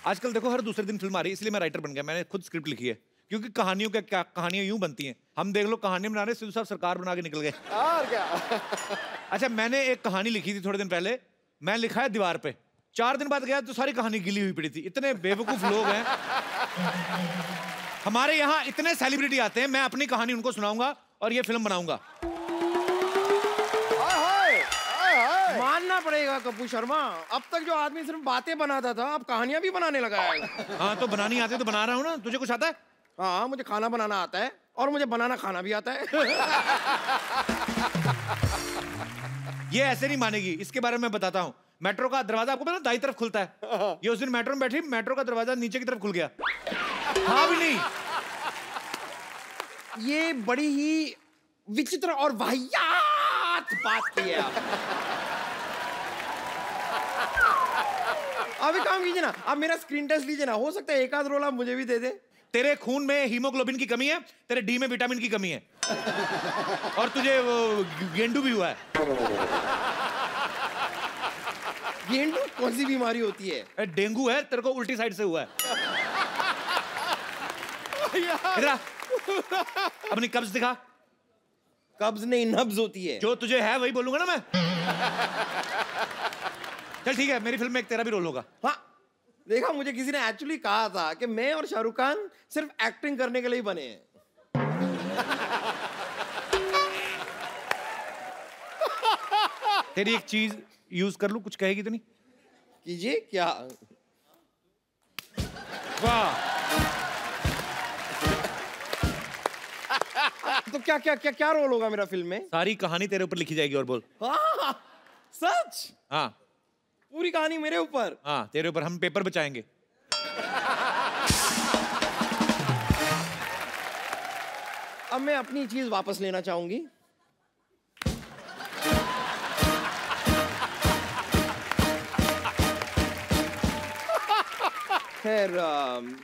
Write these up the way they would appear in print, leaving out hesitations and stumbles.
आजकल देखो हर दूसरे दिन फिल्म आ रही है, इसलिए मैं राइटर बन गया। मैंने खुद स्क्रिप्ट लिखी है, क्योंकि कहानियां यूं बनती हैं। हम देख लो कहानी बना रहे, सिद्धू साहब सरकार बना के निकल गए। और क्या। अच्छा, मैंने एक कहानी लिखी थी थोड़े दिन पहले, मैं लिखा है दीवार पे, 4 दिन बाद गया तो सारी कहानी गिली हुई पड़ी थी। इतने बेवकूफ लोग हैं हमारे यहाँ, इतने सेलिब्रिटी आते हैं, मैं अपनी कहानी उनको सुनाऊंगा और ये फिल्म बनाऊंगा। मानना पड़ेगा कपूर शर्मा, अब तक जो आदमी सिर्फ बातें बनाता था, अब कहानियां भी बनाने लगा है। हाँ तो बनानी आती है तो बना रहा हूँ ना। तुझे कुछ आता है? हाँ, मुझे खाना बनाना आता है और मुझे बनाना खाना भी आता है। ये ऐसे नहीं मानेगी, इसके बारे में मैं बताता हूँ। मेट्रो का दरवाजा आपको पता है दाईं तरफ खुलता है। ये उस दिन मेट्रो में बैठी, मेट्रो का दरवाजा नीचे की तरफ खुल गया। हाँ भी नहीं। ये बड़ी ही विचित्र और वाहियात बात की है आप। अब एक काम कीजिए ना, आप मेरा स्क्रीन टेस्ट लीजिए ना, हो सकता है एक आध रोल आप मुझे भी दे दे। तेरे खून में हीमोग्लोबिन की कमी है, तेरे डी में विटामिन की कमी है, और तुझे वो गेंडू भी हुआ है। गेंडू कौन सी बीमारी होती है? डेंगू है, तेरे को उल्टी साइड से हुआ है। इधर आ, अपनी कब्ज दिखा। कब्ज नहीं, नब्ज होती है। जो तुझे है वही बोलूंगा ना मैं। चल ठीक है, मेरी फिल्म में एक तेरा भी रोल होगा। हाँ, देखा, मुझे किसी ने एक्चुअली कहा था कि मैं और शाहरुख खान सिर्फ एक्टिंग करने के लिए ही बने हैं। तेरी एक चीज यूज कर लूं, कुछ कहेगी तो नहीं? कीजिए। क्या? वाह। तो क्या क्या क्या क्या रोल होगा मेरा फिल्म में? सारी कहानी तेरे ऊपर लिखी जाएगी। और बोल। हाँ, सच? हाँ, पूरी कहानी मेरे ऊपर? हाँ तेरे ऊपर। हम पेपर बचाएंगे। अब मैं अपनी चीज वापस लेना चाहूंगी। खैर,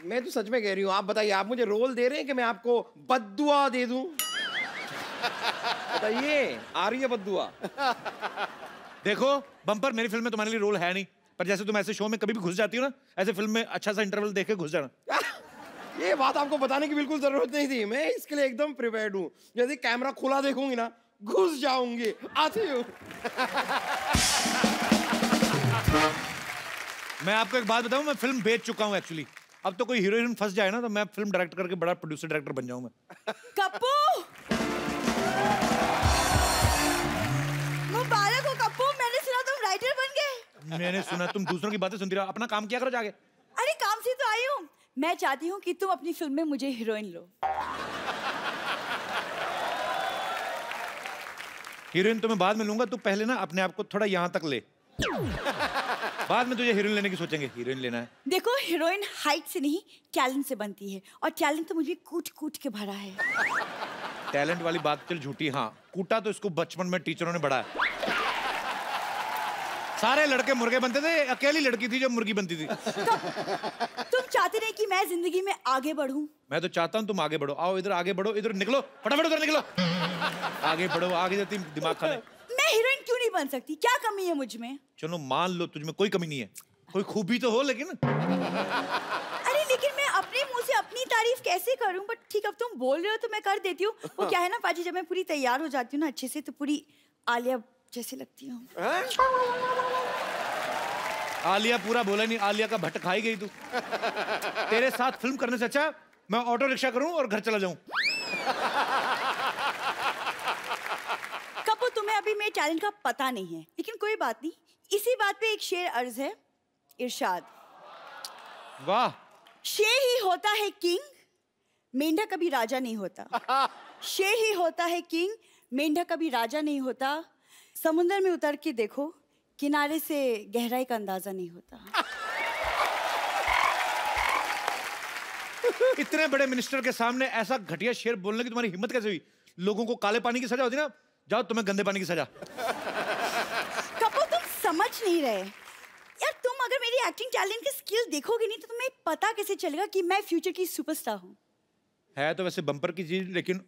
मैं तो सच में कह रही हूँ। आप बताइए, आप मुझे रोल दे रहे हैं कि मैं आपको बद्दुआ दे दूं? बताइए, आ रही है बद्दुआ? देखो बम्पर, मेरी फिल्म में तुम्हारे लिए रोल है नहीं, पर जैसे तुम ऐसे शो में कभी भी घुस जाती हो ना, ऐसे फिल्म में अच्छा सा इंटरवल देख के घुस जाना। ये बात आपको बताने की बिल्कुल जरूरत नहीं थी, मैं इसके लिए एकदम प्रिपेयर्ड हूँ। यदि कैमरा खुला देखूंगी ना, घुस जाऊंगी। आती हूँ। मैं आपको एक बात बताऊं, मैं फिल्म बेच चुका हूं एक्चुअली। अब तो कोई हीरोइन फंस जाए ना, तो मैं फिल्म डायरेक्ट करके बड़ा प्रोड्यूसर डायरेक्टर बन जाऊं मैं। कप्पू, मुबारक हो कप्पू, मैंने सुना तुम राइटर बन गए। मैंने सुना तुम दूसरों की बातें सुनती रहो, अपना काम किया करो जाके। अरे काम से तो आई हूँ। मैं चाहती हूँ कि तुम अपनी फिल्म में मुझे हीरोइन लो। हीरोइन तो मैं बाद में लूंगा, तू पहले ना अपने आप को थोड़ा यहाँ तक ले, बाद में तुझे हीरोइन लेने की सोचेंगे। हीरोइन लेना है? देखो, हीरोइन हाइट से नहीं टैलेंट से बनती है, और टैलेंट तो मुझे कूट कूट के भरा है। टैलेंट वाली बात चल झूठी। हाँ, कूटा तो इसको बचपन में टीचरों ने बढ़ाया। सारे लड़के मुर्गे बनते थे, अकेली लड़की थी जो मुर्गी बनती थी। तुम चाहते नहीं कि मैं जिंदगी में आगे बढ़ूं? मैं तो चाहता हूँ तुम आगे बढ़ो। आओ इधर आगे बढ़ो, इधर निकलो, फटाफट उधर निकलो। आगे बढ़ो, आगे जाती दिमाग खाने। मैं हीरोइन क्यों नहीं बन सकती? क्या कमी है मुझ में? चलो मान लो तुझ में कोई कमी नहीं है, कोई खूबी तो हो लेकिन। अरे लेकिन मैं अपने मुंह से अपनी तारीफ कैसे करूं? बट ठीक, अब तुम बोल रहे हो तो मैं कर देती हूँ। वो क्या है ना पाजी, जब मैं पूरी तैयार हो जाती हूँ ना अच्छे से, तो पूरी आलिया जैसे लगती हूँ। आलिया पूरा बोला नहीं, आलिया का भट्ट खाई गई तू। तेरे साथ फिल्म करने से अच्छा मैं ऑटो रिक्शा करूं और घर चला जाऊं। कपूर, तुम्हें अभी मेरे टैलेंट का पता नहीं है, लेकिन कोई बात नहीं। इसी बात पे एक शेर अर्ज है, इरशाद। वाह। शेर ही होता है किंग, मेंढा कभी राजा नहीं होता। शेर ही होता है किंग, मेंढा कभी राजा नहीं होता। समुद्र में उतर के देखो, किनारे से गहराई का अंदाजा नहीं होता। इतने बड़े मिनिस्टर के सामने ऐसा घटिया शेर बोलने की तुम्हारी हिम्मत कैसे हुई? लोगों को काले पानी की सजा होती ना, जाओ तुम्हें गंदे पानी की सजा। कपूर, तुम समझ नहीं रहे यार। तुम अगर मेरी एक्टिंग टैलेंट की स्किल देखोगे नहीं, तो तुम्हें पता कैसे चलेगा कि मैं फ्यूचर की सुपरस्टार हूँ? है तो वैसे बम्पर की चीज, लेकिन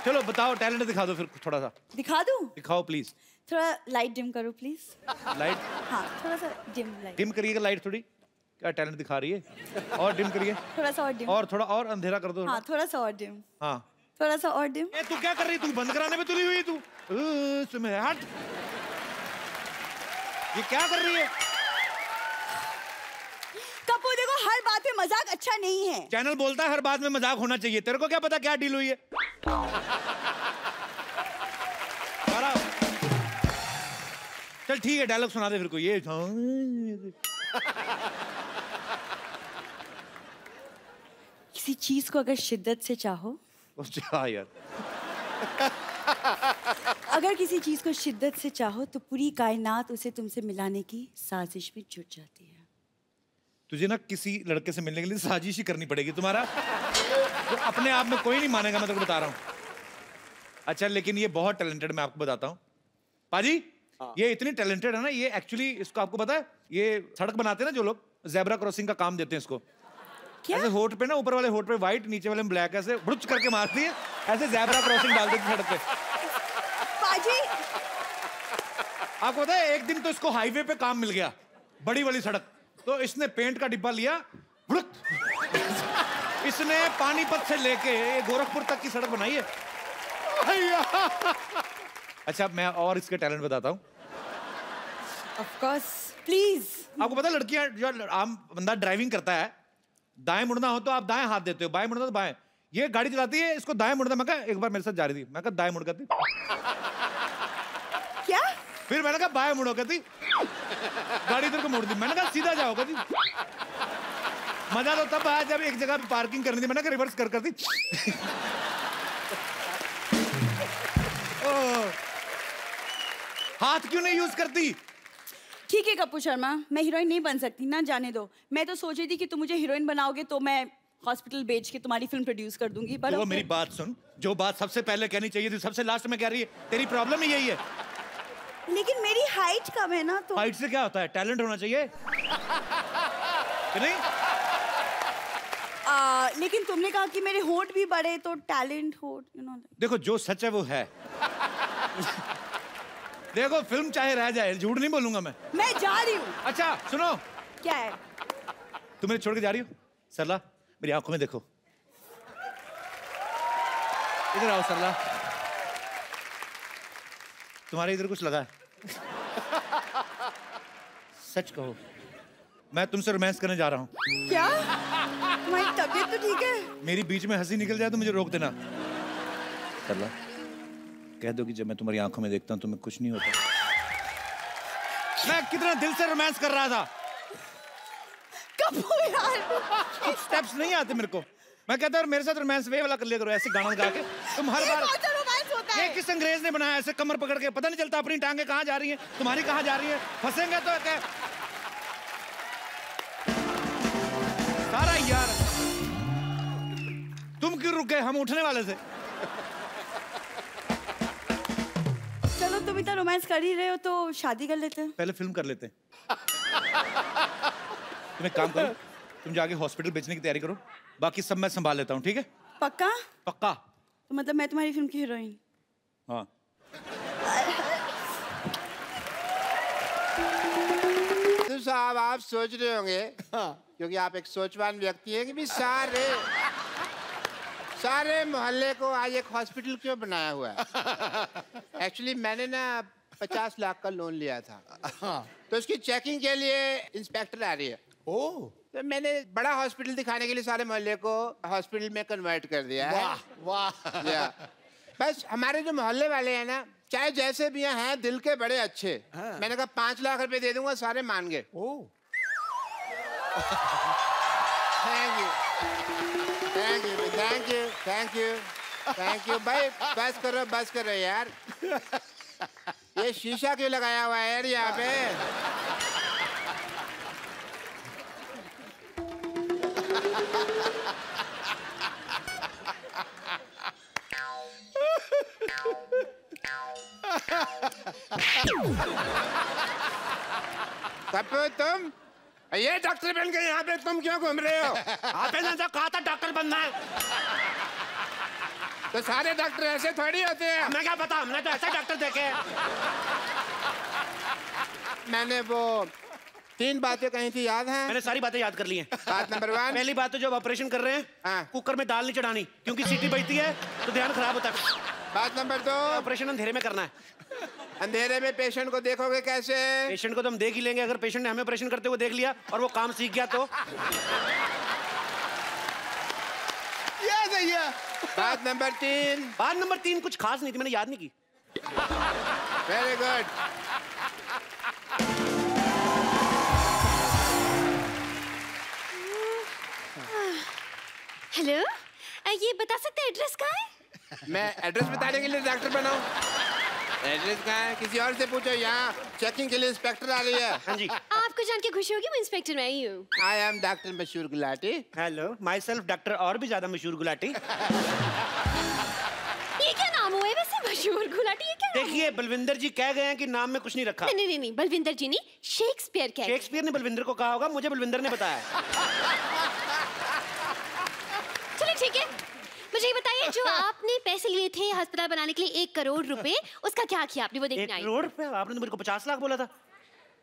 चलो बताओ, टैलेंट दिखा दो फिर थोड़ा सा। दिखा दूं? दिखाओ प्लीज। थोड़ा लाइट डिम करो प्लीज। लाइट हाँ थोड़ा सा डिम लाइट। डिम करिएगा लाइट थोड़ी। क्या टैलेंट दिखा रही है। और डिम करिए। थोड़ा सा और डिम। और थोड़ा और अंधेरा कर दो। हाँ थोड़ा सा और डिम। हाँ थोड़ा सा और डिम। ए तू क्या कर रही है? तू बंद कराने में तुली हुई है तू। तुम्हें हट। ये क्या कर रही है? कपूर देखो हर बात पे मजाक अच्छा नहीं है। चैनल बोलता है हर बात में मजाक होना चाहिए। तेरे को क्या पता क्या डील हुई है? चल ठीक है डायलॉग सुना दे फिर को ये। किसी चीज को अगर शिद्दत से चाहो, यार अगर किसी चीज को शिद्दत से चाहो तो पूरी कायनात उसे तुमसे मिलाने की साजिश में जुट जाती है। तुझे ना किसी लड़के से मिलने के लिए साजिश ही करनी पड़ेगी तुम्हारा। तो अपने आप में कोई नहीं मानेगा, मैं तेरे को बता रहा हूँ। अच्छा लेकिन ये बहुत टैलेंटेड, मैं आपको बताता हूँ पाजी। ये इतनी टैलेंटेड है ना, ये एक्चुअली इसको आपको पता है, ये सड़क बनाते हैं ना जो लोग, जेब्रा क्रॉसिंग का काम देते हैं इसको। क्या? ऐसे होठ पे ना, ऊपर वाले होठ पे व्हाइट, नीचे वाले में ब्लैक, ऐसे बुड़च करके मारती है, ऐसे जेब्रा क्रॉसिंग डाल देती है सड़क पे। पाजी आपको पता है एक दिन तो इसको हाईवे पे काम मिल गया, बड़ी वाली सड़क, तो इसने पेंट का डिब्बा लिया, इसने पानीपत से लेके गोरखपुर तक की सड़क बनाई है। अच्छा मैं और इसके टैलेंट बताता हूँ। Of course please. आपको पता है लड़कियां जो आम बंदा ड्राइविंग करता है, दाएं मुड़ना हो तो आप दाएं हाथ देते हो, बाएं मुड़ना तो बाएं। ये गाड़ी चलाती है, इसको दाएं मुड़ना। मैं कहा एक बार मेरे साथ जा रही थी, मैं कहा दाएं मुड़ करती, क्या? फिर मैंने कहा बाएं मुड़ो कहती, गाड़ी इधर को मोड़ दी। मैंने कहा सीधा जाओ कहती। मजा तो तब आया जब एक जगह पे पार्किंग करनी थी, मैंने कहा रिवर्स कर दी। हाथ क्यों नहीं यूज करती? ठीक है कपूर शर्मा, मैं हीरोइन नहीं बन सकती ना, जाने दो। मैं तो सोच रही थी कि तुम मुझे हीरोइन बनाओगे तो मैं हॉस्पिटल बेच के तुम्हारी फिल्म प्रोड्यूस कर दूंगी। पर वो मेरी बात सुन, जो बात सबसे पहले कहनी चाहिए थी सबसे लास्ट में कह रही है। तेरी प्रॉब्लम ही यही है। लेकिन मेरी हाइट कम है ना, तो हाइट से क्या होता है? टैलेंट होना चाहिए कि नहीं? लेकिन तुमने कहा कि मेरे होठ भी बड़े, तो टैलेंट होठ देखो जो सच है वो है। देखो फिल्म चाहे रह जाए, झूठ नहीं बोलूंगा मैं जा रही हूँ। अच्छा सुनो, क्या है? तुम मेरे छोड़ के जा रही हो? सरला मेरी आंखों में देखो, इधर आओ सरला, तुम्हारे इधर कुछ लगा है? सच कहो, मैं तुमसे रोमांस करने जा रहा हूँ। क्या? तुम्हारी तबीयत तो ठीक है? मेरी बीच में हंसी निकल जाए तो मुझे रोक देना। सरला कह दो कि जब मैं तुम्हारी आंखों में देखता हूँ तुम्हें कुछ नहीं होता। मैं कितना दिल से रोमांस कर रहा था। कपूर यार, कुछ स्टेप्स नहीं आते मेरे को। मैं कहता हूँ मेरे साथ रोमांस वे वाला कर लिया करो, ऐसे गाना गा के। तुम हर बार रोमांस होता है। ये किस अंग्रेज ने बनाया ऐसे कमर पकड़ के? पता नहीं चलता अपनी टांगे कहाँ जा रही हैं, तुम्हारी कहाँ जा रही है। फंसेंगे तो क्या सारा यार। तुम क्यों रुक गए? हम उठने वाले थे। चलो तुम इतना रोमांस कर ही रहे हो तो शादी कर लेते हैं। पहले फिल्म कर लेते हैं। तुम एक काम करो, तुम जाके हॉस्पिटल बेचने की तैयारी करो, बाकी सब मैं संभाल लेता हूँ, ठीक है? पक्का? पक्का। तो मतलब मैं तुम्हारी फिल्म की हीरोइन? हाँ। तो साहब आप सोच रहे होंगे, क्योंकि आप एक सोचवान व्यक्ति हैं, कि भी सारे मोहल्ले को आज एक हॉस्पिटल क्यों बनाया हुआ है। एक्चुअली मैंने ना 50 लाख का लोन लिया था, तो उसकी चेकिंग के लिए इंस्पेक्टर आ रही है। ओह, तो मैंने बड़ा हॉस्पिटल दिखाने के लिए सारे मोहल्ले को हॉस्पिटल में कन्वर्ट कर दिया है। वाह वाह। बस हमारे जो मोहल्ले वाले हैं ना, चाहे जैसे भी हैं, दिल के बड़े अच्छे। मैंने कहा 5 लाख रुपए दे दूंगा, सारे मान गए। Oh, thank you thank you thank you thank you thank you. भाई बस करो यार। ये शीशा क्यों लगाया हुआ है यार यहाँ पे? कपूर तुम ये डॉक्टर बन के यहाँ पे तुम क्यों घूम रहे हो? आपने कहा था डॉक्टर बनना है। तो सारे डॉक्टर ऐसे थोड़ी होते हैं। मैं क्या पता, हमने तो ऐसे डॉक्टर देखे हैं। मैंने वो 3 बातें कही थी, याद है? मैंने सारी बातें याद कर ली हैं। बात नंबर 1, पहली बात तो जब ऑपरेशन कर रहे हैं हाँ। कुकर में दाल नहीं चढ़ानी, क्योंकि सीटी बजती है तो ध्यान खराब होता है। बात नंबर 2, ऑपरेशन अंधेरे में करना है। अंधेरे में पेशेंट को देखोगे कैसे? पेशेंट को तो हम देख ही लेंगे, अगर पेशेंट ने हमें ऑपरेशन करते हुए देख लिया और वो काम सीख गया तो। ये सही है। बात नंबर 3, बात नंबर 3 कुछ खास नहीं थी, मैंने याद नहीं की। Very good. हेलो, ये बता सकते हैं एड्रेस कहाँ है? मैं एड्रेस बताने के लिए डॉक्टर बनाऊं? एड्रेस कहाँ है? किसी और से पूछो। यहाँ चेकिंग के लिए इंस्पेक्टर आ रही है। हाँ जी। आपको जान के खुशी होगी, मैं इंस्पेक्टर में आई हूँ। आई एम डॉक्टर मशहूर Gulati. Hello, my self doctor और भी ज्यादा मशहूर गुलाटी। ये क्या नाम हुआ है वैसे, मशहूर गुलाटी? ये क्या नाम देखिए, बलविंदर जी कह गए हैं कि नाम में कुछ नहीं रखा। नहीं, बलविंदर जी नहीं, शेक्सपियर कह गए। शेक्सपियर ने बलविंदर को कहा होगा, मुझे बलविंदर ने बताया। चलिए ठीक है, मुझे ये बताइए, जो आपने पैसे लिए थे अस्पताल बनाने के लिए 1 करोड़ रुपए, उसका क्या किया आपने? वो 1 देखने आई। करोड़ रुपए? आपने तो मेरे को 50 लाख बोला था।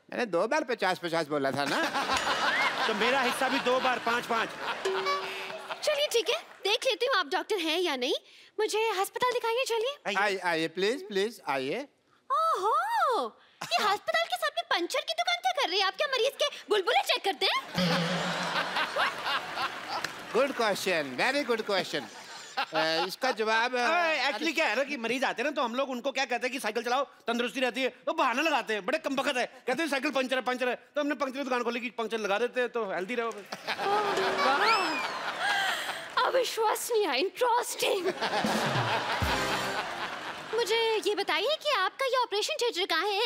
मैंने 2 बार 50-50 बोला था ना। तो मेरा हिस्सा भी 2 बार 5-5। चलिए ठीक है, देख लेती हूँ आप डॉक्टर हैं या नहीं। मुझे अस्पताल दिखाइए, चलिए। आइए प्लीज आइए। ओहो, ये अस्पताल के साथ में पंचर की दुकान क्या कर रही है? आप क्या मरीज के बुलबुले चेक करते हैं? Good question, very good question. इसका जवाब एक्चुअली क्या है ना कि मरीज आते हैं ना, तो हम लोग उनको क्या कहते हैं कि साइकिल चलाओ, तंदुरुस्ती रहती है, तो बहाना लगाते हैं, बड़े कमबख्त है, कहते हैं साइकिल पंचर है, तो हमने पंचर की दुकान खोली कि पंचर लगा देते हैं तो हेल्दी रहो। अविश्वसनीय, इंटरेस्टिंग। मुझे ये बताइए कि आपका ये ऑपरेशन थिएटर कहाँ है?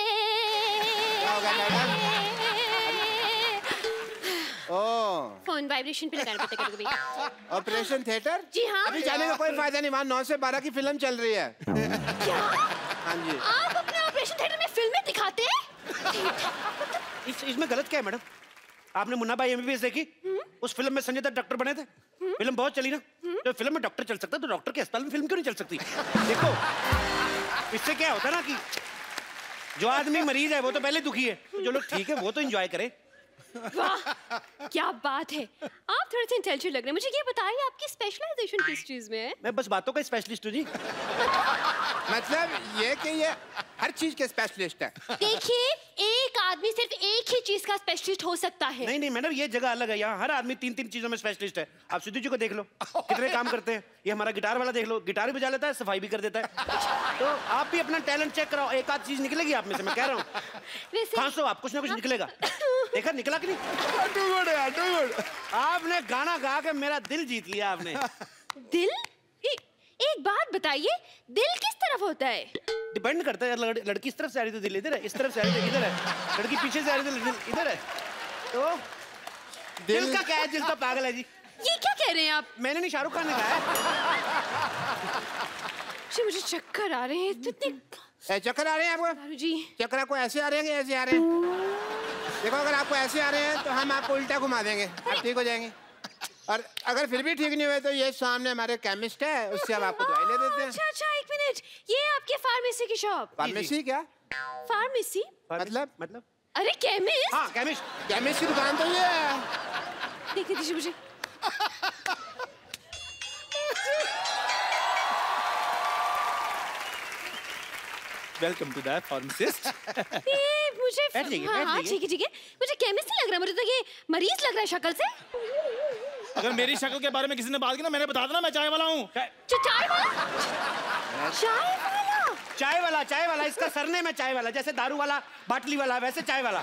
फोन वाइब्रेशन पे लगाना पड़ता है कभी। Operation theatre? जी हाँ। अभी जाने का कोई फायदा नहीं, वहाँ 9 से 12 की फिल्म चल रही है। क्या? हाँ जी। आप अपने ऑपरेशन थिएटर में फिल्में दिखाते हैं? इसमें गलत क्या है मैडम? आपने मुन्ना भाई एमबीबीएस देखी? उस फिल्म में संजय दत्त डॉक्टर बने थे, फिल्म बहुत चली ना। तो फिल्म में डॉक्टर चल सकता है, तो डॉक्टर के अस्पताल में फिल्म क्यों नहीं चल सकती? देखो, इससे क्या होता है ना कि जो आदमी मरीज है वो तो पहले दुखी है, तो जो लोग ठीक है वो तो एंजॉय करे। वाह, क्या बात है। आप थोड़े से इंटेलिजेंट लग रहे हैं। मुझे ये बताइए, आपकी स्पेशलाइजेशन किस चीज में है? मैं बस बातों का स्पेशलिस्ट हूँ जी। मतलब ये कि ये हर चीज के स्पेशलिस्ट है। देखिए, एक आदमी सिर्फ एक ही चीज का स्पेशलिस्ट हो सकता है। नहीं मैडम, ये जगह अलग है, यहाँ हर आदमी 3-3 चीजों में स्पेशलिस्ट है। आप सिद्धू जी को देख लो, कितने काम करते हैं। ये हमारा गिटार वाला देख लो, गिटार भी बजा लेता है, सफाई भी कर देता है। तो आप भी अपना टैलेंट चेक कराओ, एक आध चीज निकलेगी आप में से, मैं कह रहा हूँ। खांसो आप, कुछ ना कुछ निकलेगा। देखा निकला कि नहीं? आपने गाना गा के मेरा दिल जीत लिया आपने। दिल? एक बात बताइए, दिल किस तरफ होता है? डिपेंड करता है, लड़की इस तरफ से आ रही तो दिल इधर है, इस तरफ से आ रही तो इधर है, लड़की पीछे से आ रही तो दिल इधर है। तो दिल का क्या है? दिल तो पागल है जी। ये क्या कह रहे हैं आप? मैंने नहीं, शाहरुख खान ने कहा है। मुझे चक्कर आ रहे हैं। चक्कर आ रहे हैं आपको? जी। चक्कर आपको ऐसे आ रहे हैं कि ऐसे आ रहे हैं? देखो, अगर आपको ऐसे आ रहे हैं तो हम आपको उल्टा घुमा देंगे, आप ठीक हो जाएंगे। और अगर फिर भी ठीक नहीं हुए तो ये सामने हमारे केमिस्ट है, उससे हम आपको दवाई ले देते हैं। अच्छा, 1 मिनट, ये आपके फार्मेसी की शॉप? फार्मेसी क्या? फार्मेसी मतलब? अरे केमिस्ट। हाँ, केमिस्ट की दुकान तो ये है। देखने दीजिए मुझे। Welcome to the pharmacist. मुझे हाँ, ठीक है, मुझे केमिस्ट नहीं लग रहा, मुझे तो ये मरीज लग रहा है शक्ल से। अगर मेरी शक्ल के बारे में किसी ने बात की ना, मैंने बता देना मैं चाय वाला हूँ। चाय वाला इसका सरनेम है, चाय वाला। जैसे दारू वाला, बाटली वाला, वैसे चाय वाला।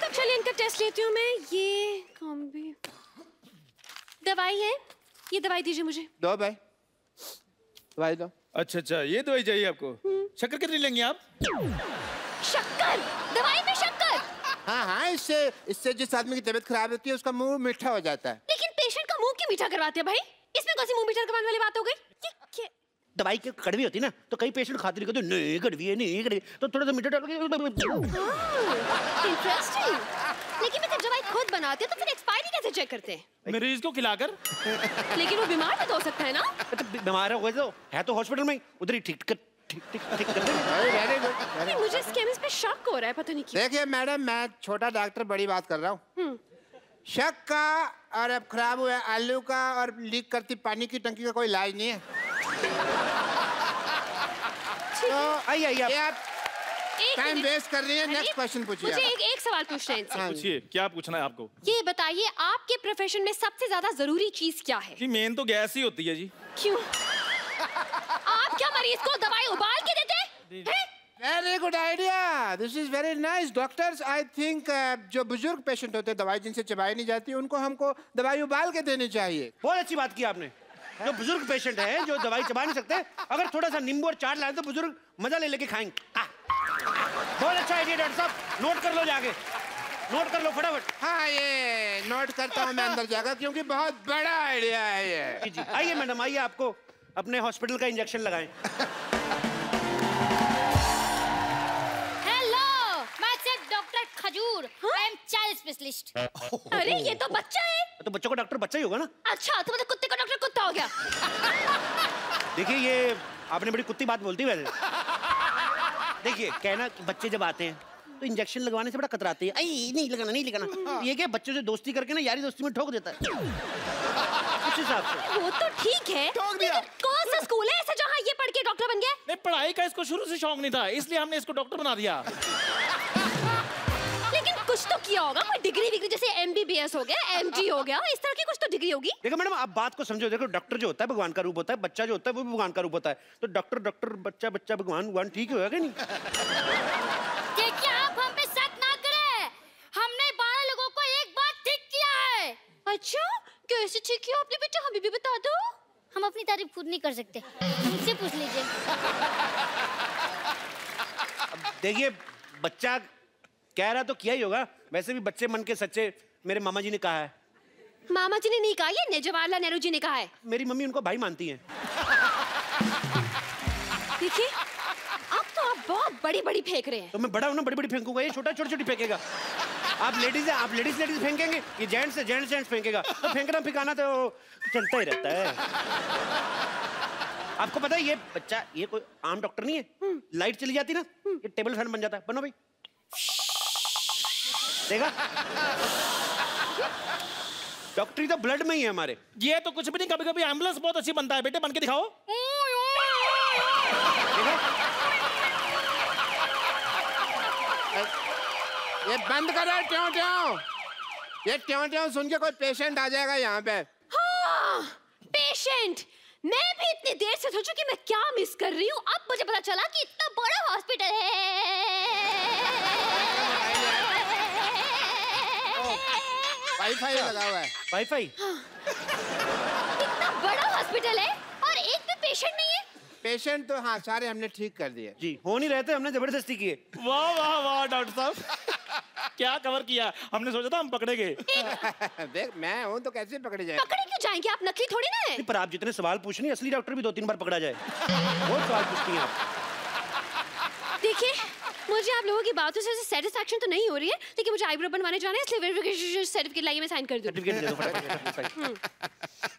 तब चलिए इनका टेस्ट लेती हूँ मैं। ये दवाई है, ये दवाई दीजिए मुझे। दो भाई, दवाई दो। अच्छा, ये दवाई चाहिए आपको? शक्कर कितनी लेंगे आप? शक्कर? दवाई में शक्कर? हाँ, इससे जिस आदमी की तबीयत खराब होती है उसका मुंह मीठा हो जाता है। लेकिन पेशेंट का मुंह क्यों मीठा करवाते हैं भाई? इसमें कौन सी मुंह मीठा करवाने वाली बात हो गई? दवाई की कड़वी होती है ना, तो कई पेशेंट खाते नहीं, कहते नहीं कड़वी है, नहीं कड़वी, तो थोड़ा सा मीठा डाल के। इंटरेस्टिंग। लेकिन मैं जब दवाई खुद बनाती हूँ तो फिर एक्सपायरी कैसे चेक करते हैं? मरीज को खिलाकर। लेकिन वो बीमार भी तो हो सकता है ना? तो बीमार हो गए तो है तो हॉस्पिटल में उधर ही ठीक कर देंगे। Very good. नहीं, मुझे इस केमिस्ट पे शक हो रहा है, पता नहीं क्यों। देखिए मैडम, मैं छोटा डॉक्टर बड़ी बात कर रहा हूँ। शक का और अब खराब हुआ आलू का और लीक करती पानी की टंकी का कोई इलाज नहीं है। तो आइए आप टाइम वेस्ट कर रही है। नेक्स्ट क्वेश्चन पूछिए। मुझे एक सवाल पूछना है इनसे। पूछिए, क्या पूछना है आपको? ये बताइए, आपके प्रोफेशन में सबसे ज्यादा जरूरी चीज क्या है? जी मेन तो गैस ही होती है जी। क्यों? आप क्या मरीज को दवाई उबाल के देते हैं? Very good idea, this is very nice. Doctors I think जो बुजुर्ग पेशेंट होते हैं, दवाई जिनसे चबाई नहीं जाती, उनको हमको दवाई उबाल के देनी चाहिए। बहुत अच्छी बात की आपने। जो बुजुर्ग पेशेंट है, जो दवाई चबा नहीं सकते, अगर थोड़ा सा नींबू और चाट लाए तो बुजुर्ग मजा ले लेके खाएंगे। बहुत अच्छा आइडिया डॉक्टर साहब, नोट कर लो जाके, नोट कर लो फटाफट। हाँ, ये नोट करता हूँ मैं अंदर जाकर, क्योंकि बहुत बड़ा आइडिया है ये। जी आइए मैडम, आइए आपको अपने हॉस्पिटल का इंजेक्शन लगाएं। खजूर, आई एम चाइल्ड स्पेशलिस्ट। अरे ये तो बच्चा है। तो बच्चों का डॉक्टर बच्चा ही होगा ना। अच्छा, तो मतलब कुत्ते का डॉक्टर कुत्ता हो गया। देखिए, ये आपने बड़ी कुत्ती बात बोलती वैसे। देखिए कहना कि बच्चे जब आते हैं तो इंजेक्शन लगवाने से बड़ा कतराते हैं, नहीं लगाना नहीं लगाना। ये क्या बच्चों से दोस्ती करके ना यारी दोस्ती में ठोक देता है। उस हिसाब से वो तो ठीक है, लेकिन कौन सा स्कूल है ऐसा जहाँ ये पढ़ के डॉक्टर बन गया? नहीं, पढ़ाई का इसको शुरू से शौक नहीं था, इसलिए हमने इसको डॉक्टर बना दिया। लेकिन कुछ तो किया होगा, कोई डिग्री जैसे MBBS हो गया, MD हो गया, इस तरह की कुछ तो डिग्री होगी। देखो मैडम, आप बात को समझो। देखो, डॉक्टर जो होता है भगवान का रूप होता है, बच्चा जो होता है वो भी भगवान का रूप होता है। तो डॉक्टर बच्चा भगवान ठीक होगा कि नहीं? देखिए, आप हम पे शक ना करें, हमने 12 लोगों को एक बार ठीक किया है। अच्छा, कैसे ठीक किया आपने बेटा, हमें भी बता दो। हम अपनी तारीफ खुद नहीं कर सकते, मुझसे पूछ लीजिए। देखिए, बच्चा कह रहा तो किया ही होगा। वैसे भी बच्चे मन के सच्चे, मेरे मामा जी ने कहा है। मामा जी ने नहीं कहा, ये जवाहरलाल नेहरू जी ने कहा है। मेरी मम्मी उनको भाई मानती हैं। देखिए, अब तो आप बहुत बड़ी फेंक रहे हैं। तो मैं बड़ा हूं ना, बड़ी फेंकूंगा, ये छोटा छोटी फेंकेगा। आप लेडीज है, आप लेडीज फेंकेंगे, ये जेंट्स है, जेंट्स फेंकेगा। तो फेंकना फिकाना तो चलता ही रहता है। आपको पता है ये बच्चा, ये कोई आम डॉक्टर नहीं है। लाइट चली जाती ना, ये टेबल फैन बन जाता है। बनो भाई, देखा? डॉक्टरी तो ब्लड में ही है हमारे। ये तो कुछ भी नहीं, कभी कभी एम्बुलेंस बहुत अच्छी बनता है। बेटे बन के दिखाओ। देखा? ये बंद करो ट्यों ट्यों। ये ट्यों ट्यों सुन के कोई पेशेंट आ जाएगा यहाँ पे। हाँ, पेशेंट। मैं भी इतनी देर से सोचूं कि मैं क्या मिस कर रही हूँ। अब मुझे पता चला कि इतना बड़ा हॉस्पिटल है। वाईफाई लगा हुआ है। वाईफाई? इतना बड़ा हॉस्पिटल है और एक भी पेशेंट नहीं है। पेशेंट तो हाँ सारे हमने ठीक कर दिए जी, हो नहीं रहे थे, हमने जबरदस्ती किए। वाह वाह वाह डॉक्टर साहब, क्या कवर किया। हमने सोचा था हम पकड़े गए। देख, मैं हूँ तो कैसे पकड़े जाए। पकड़े क्यों जाएंगे, आप नकली थोड़ी ना है। पर आप जितने सवाल पूछ रही हैं, असली डॉक्टर भी 2-3 बार पकड़ा जाए। बहुत सवाल पूछती हैं आप। देखिए, मुझे आप लोगों की बातों से सेटिस्फैक्शन तो नहीं हो रही है, लेकिन मुझे आईब्रो बनवाने जाना है, इसलिए वेरिफिकेशन सर्टिफिकेट लाइए, मैं साइन कर दूं। सर्टिफिकेट दे दो फटाफट।